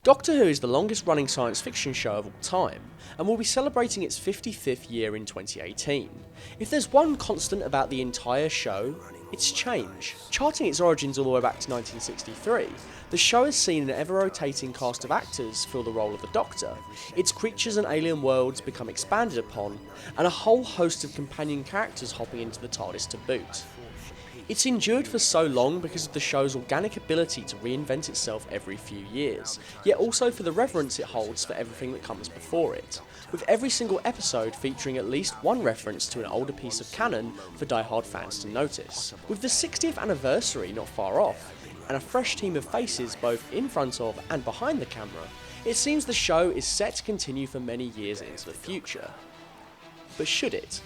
Doctor Who is the longest running science fiction show of all time, and will be celebrating its 55th year in 2018. If there's one constant about the entire show, it's change. Charting its origins all the way back to 1963, the show has seen an ever-rotating cast of actors fill the role of the Doctor, its creatures and alien worlds become expanded upon, and a whole host of companion characters hopping into the TARDIS to boot. It's endured for so long because of the show's organic ability to reinvent itself every few years, yet also for the reverence it holds for everything that comes before it, with every single episode featuring at least one reference to an older piece of canon for die-hard fans to notice. With the 60th anniversary not far off, and a fresh team of faces both in front of and behind the camera, it seems the show is set to continue for many years into the future. But should it?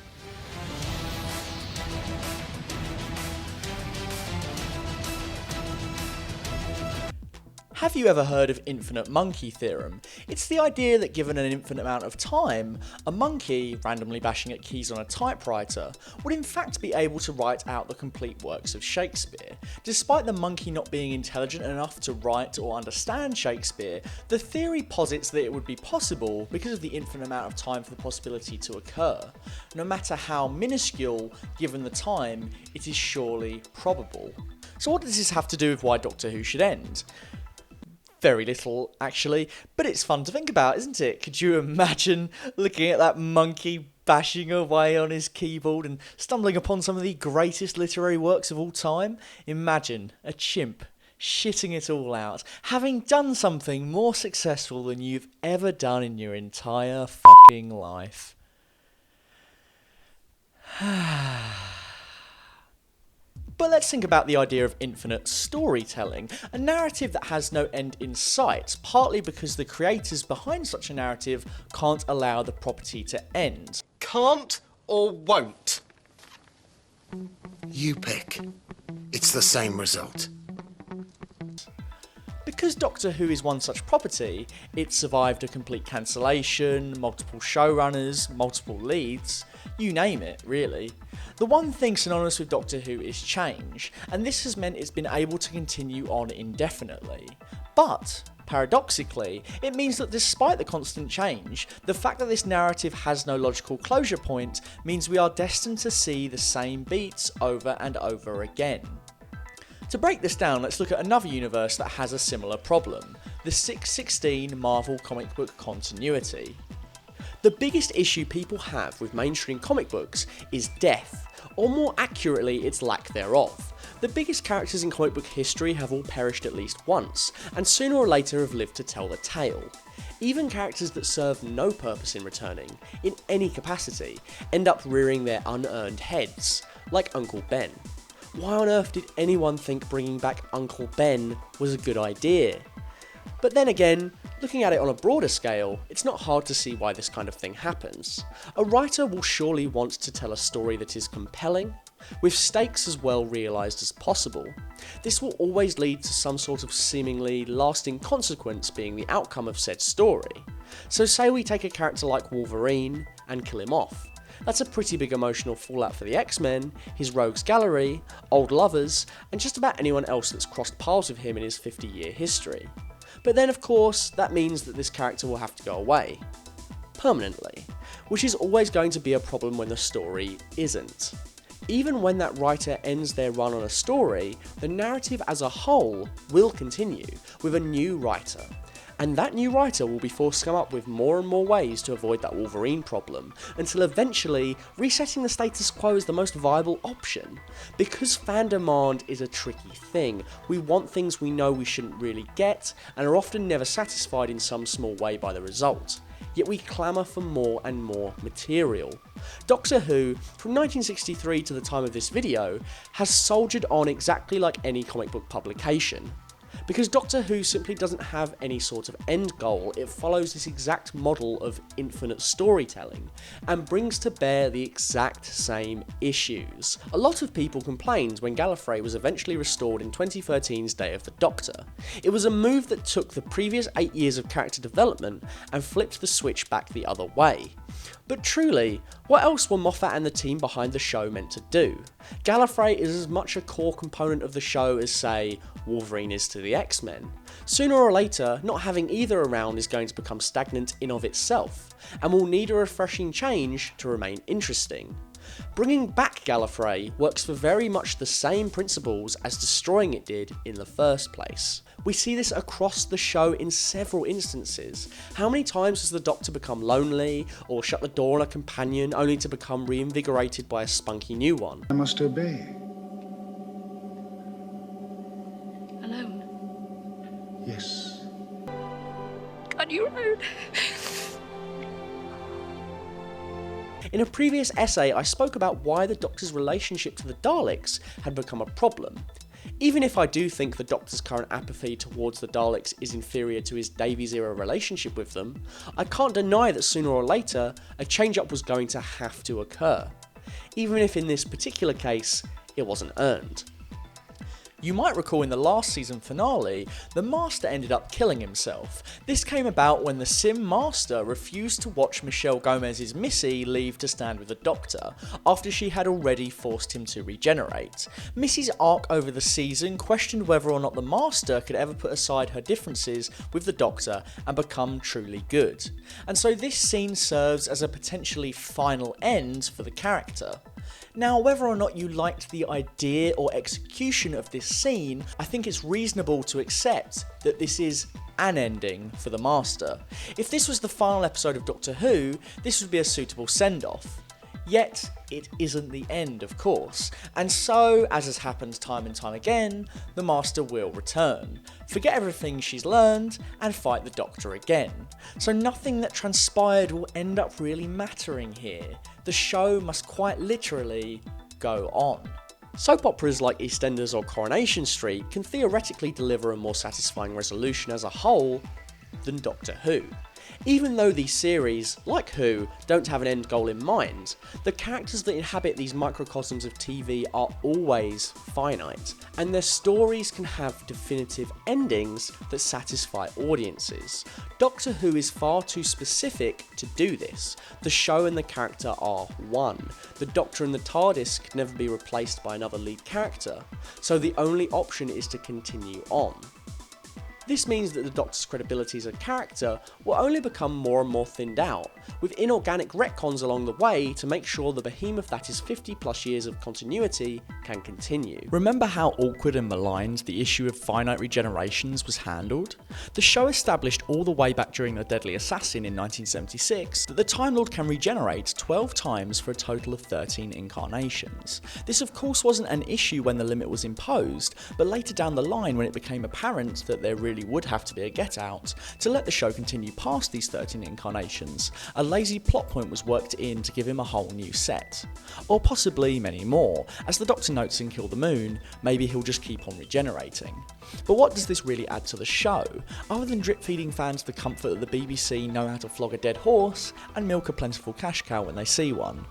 Have you ever heard of infinite monkey theorem? It's the idea that given an infinite amount of time, a monkey, randomly bashing at keys on a typewriter, would in fact be able to write out the complete works of Shakespeare. Despite the monkey not being intelligent enough to write or understand Shakespeare, the theory posits that it would be possible because of the infinite amount of time for the possibility to occur. No matter how minuscule, given the time, it is surely probable. So what does this have to do with why Doctor Who should end? Very little, actually, but it's fun to think about, isn't it? Could you imagine looking at that monkey bashing away on his keyboard and stumbling upon some of the greatest literary works of all time? Imagine a chimp shitting it all out, having done something more successful than you've ever done in your entire fucking life. But let's think about the idea of infinite storytelling, a narrative that has no end in sight, partly because the creators behind such a narrative can't allow the property to end. Can't or won't? You pick. It's the same result. Because Doctor Who is one such property, it survived a complete cancellation, multiple showrunners, multiple leads, you name it, really. The one thing synonymous with Doctor Who is change, and this has meant it's been able to continue on indefinitely. But, paradoxically, it means that despite the constant change, the fact that this narrative has no logical closure point means we are destined to see the same beats over and over again. To break this down, let's look at another universe that has a similar problem, the 616 Marvel comic book continuity. The biggest issue people have with mainstream comic books is death, or more accurately, its lack thereof. The biggest characters in comic book history have all perished at least once, and sooner or later have lived to tell the tale. Even characters that serve no purpose in returning, in any capacity, end up rearing their unearned heads, like Uncle Ben. Why on earth did anyone think bringing back Uncle Ben was a good idea? But then again, looking at it on a broader scale, it's not hard to see why this kind of thing happens. A writer will surely want to tell a story that is compelling, with stakes as well realised as possible. This will always lead to some sort of seemingly lasting consequence being the outcome of said story. So say we take a character like Wolverine and kill him off. That's a pretty big emotional fallout for the X-Men, his rogues gallery, old lovers, and just about anyone else that's crossed paths with him in his 50-year history. But then of course, that means that this character will have to go away. Permanently. Which is always going to be a problem when the story isn't. Even when that writer ends their run on a story, the narrative as a whole will continue, with a new writer. And that new writer will be forced to come up with more and more ways to avoid that Wolverine problem, until eventually resetting the status quo is the most viable option. Because fan demand is a tricky thing, we want things we know we shouldn't really get, and are often never satisfied in some small way by the result. Yet we clamour for more and more material. Doctor Who, from 1963 to the time of this video, has soldiered on exactly like any comic book publication. Because Doctor Who simply doesn't have any sort of end goal, it follows this exact model of infinite storytelling, and brings to bear the exact same issues. A lot of people complained when Gallifrey was eventually restored in 2013's Day of the Doctor. It was a move that took the previous 8 years of character development and flipped the switch back the other way. But truly, what else were Moffat and the team behind the show meant to do? Gallifrey is as much a core component of the show as, say, Wolverine is to the X-Men. Sooner or later, not having either around is going to become stagnant in of itself, and will need a refreshing change to remain interesting. Bringing back Gallifrey works for very much the same principles as destroying it did in the first place. We see this across the show in several instances. How many times has the Doctor become lonely, or shut the door on a companion only to become reinvigorated by a spunky new one? I must obey. Alone? Yes. On your own? In a previous essay, I spoke about why the Doctor's relationship to the Daleks had become a problem. Even if I do think the Doctor's current apathy towards the Daleks is inferior to his Davies-era relationship with them, I can't deny that sooner or later, a change-up was going to have to occur. Even if in this particular case, it wasn't earned. You might recall in the last season finale, the Master ended up killing himself. This came about when the Sim Master refused to watch Michelle Gomez's Missy leave to stand with the Doctor, after she had already forced him to regenerate. Missy's arc over the season questioned whether or not the Master could ever put aside her differences with the Doctor and become truly good. And so this scene serves as a potentially final end for the character. Now, whether or not you liked the idea or execution of this scene, I think it's reasonable to accept that this is an ending for the Master. If this was the final episode of Doctor Who, this would be a suitable send-off. Yet, it isn't the end, of course, and so, as has happened time and time again, the Master will return, forget everything she's learned, and fight the Doctor again. So nothing that transpired will end up really mattering here. The show must quite literally go on. Soap operas like EastEnders or Coronation Street can theoretically deliver a more satisfying resolution as a whole than Doctor Who. Even though these series, like Who, don't have an end goal in mind, the characters that inhabit these microcosms of TV are always finite, and their stories can have definitive endings that satisfy audiences. Doctor Who is far too specific to do this. The show and the character are one. The Doctor and the TARDIS could never be replaced by another lead character, so the only option is to continue on. This means that the Doctor's credibility as a character will only become more and more thinned out, with inorganic retcons along the way to make sure the behemoth that is 50 plus years of continuity can continue. Remember how awkward and maligned the issue of finite regenerations was handled? The show established all the way back during The Deadly Assassin in 1976 that the Time Lord can regenerate 12 times for a total of 13 incarnations. This of course wasn't an issue when the limit was imposed, but later down the line when it became apparent that there really would have to be a get out, to let the show continue past these 13 incarnations, a lazy plot point was worked in to give him a whole new set. Or possibly many more. As the Doctor notes in Kill the Moon, maybe he'll just keep on regenerating. But what does this really add to the show, other than drip feeding fans the comfort that the BBC know how to flog a dead horse and milk a plentiful cash cow when they see one?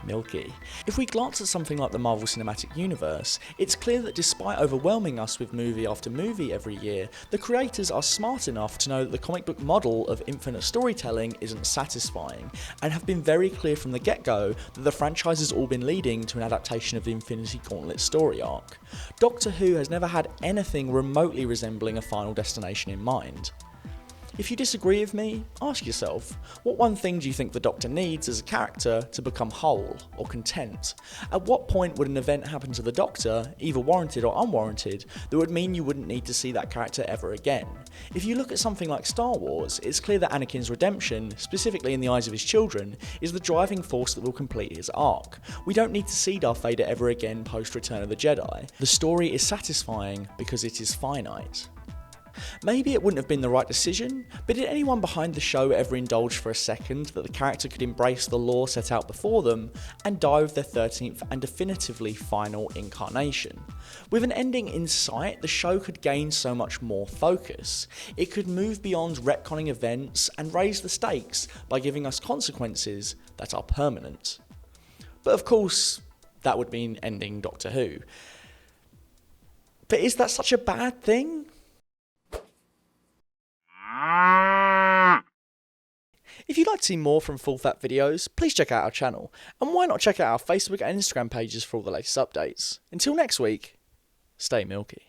Milky. If we glance at something like the Marvel Cinematic Universe, it's clear that despite overwhelming us with movie after movie every year, the creators are smart enough to know that the comic book model of infinite storytelling isn't satisfying, and have been very clear from the get-go that the franchise has all been leading to an adaptation of the Infinity Gauntlet story arc. Doctor Who has never had anything remotely resembling a final destination in mind. If you disagree with me, ask yourself, what one thing do you think the Doctor needs as a character to become whole or content? At what point would an event happen to the Doctor, either warranted or unwarranted, that would mean you wouldn't need to see that character ever again? If you look at something like Star Wars, it's clear that Anakin's redemption, specifically in the eyes of his children, is the driving force that will complete his arc. We don't need to see Darth Vader ever again post Return of the Jedi. The story is satisfying because it is finite. Maybe it wouldn't have been the right decision, but did anyone behind the show ever indulge for a second that the character could embrace the lore set out before them and die with their 13th and definitively final incarnation? With an ending in sight, the show could gain so much more focus. It could move beyond retconning events and raise the stakes by giving us consequences that are permanent. But of course, that would mean ending Doctor Who. But is that such a bad thing? If you'd like to see more from Full Fat Videos, please check out our channel, and why not check out our Facebook and Instagram pages for all the latest updates. Until next week, stay milky.